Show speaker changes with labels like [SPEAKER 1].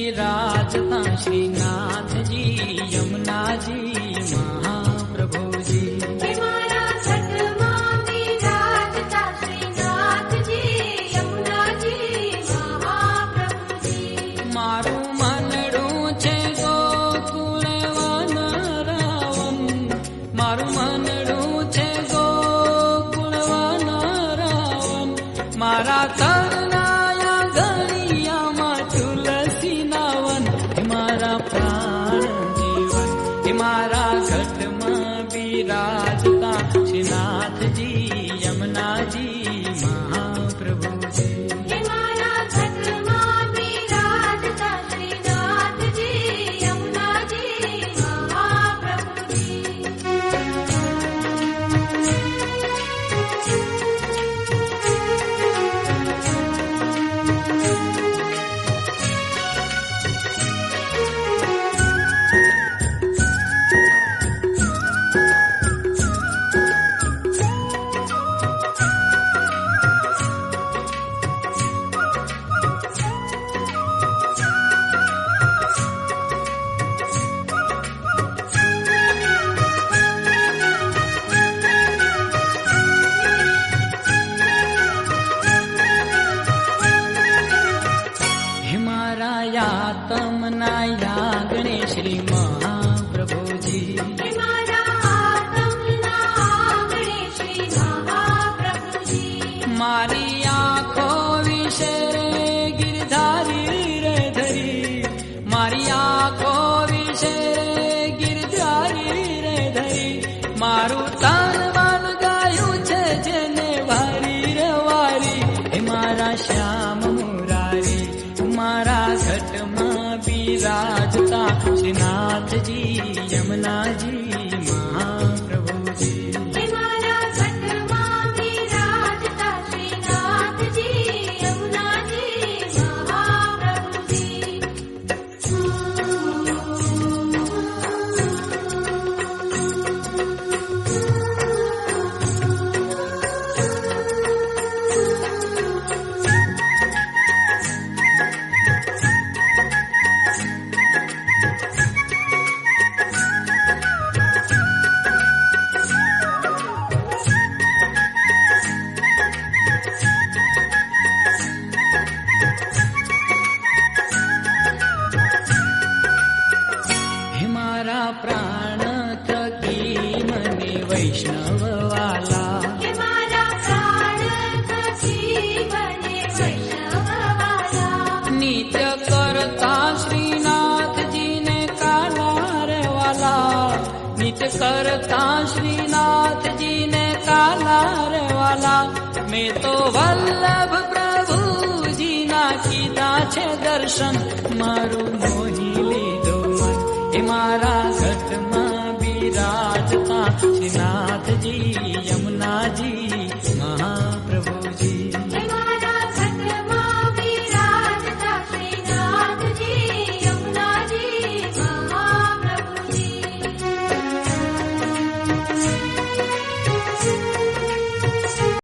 [SPEAKER 1] બિરાજતા શ્રીનાથજી યમુનાજી મહાપ્રભુજી. મારું મનડું છે ગોકુળ વનરાવન, મારું મનડું છે ગોકુળ વનરાવન, મારા તરનાયા ગળિયામાં તુલસી નાવન, મારા પ્રાણ જીવન મારા ઘટમાં બિરાજતા શ્રીનાથજી યમુનાજી મહાપ્રભુજી. તમના યાગણે શ્રી મહાપ્રભુજી. મારી આંખો વિશે રે ગિરધારી રે ધરી, મારી આંખો વિશે રે ગિરધારી રે ધરી, મારું તન મન ગાયું છે જેને વારી રે વારી, એ મારા શ્યામ મુરારી મારા ઘટમાં બિરાજતા શ્રીનાથજી યમુનાજી મહાપ્રભુજી. પ્રાણ થકી મને વૈષ્ણવ વાલા, નિત્ય કરતા શ્રીનાથજીને કાલા રે વાલા, નિત્ય કરતા શ્રીનાથજીને કાલા રે વાલા, મેં તો વલ્લભ પ્રભુજીના કીધા છે દર્શન, મારું મોહી લીધો એ મારા ઘટમાં બિરાજતા શ્રીનાથજી યમુનાજી મહાપ્રભુજી.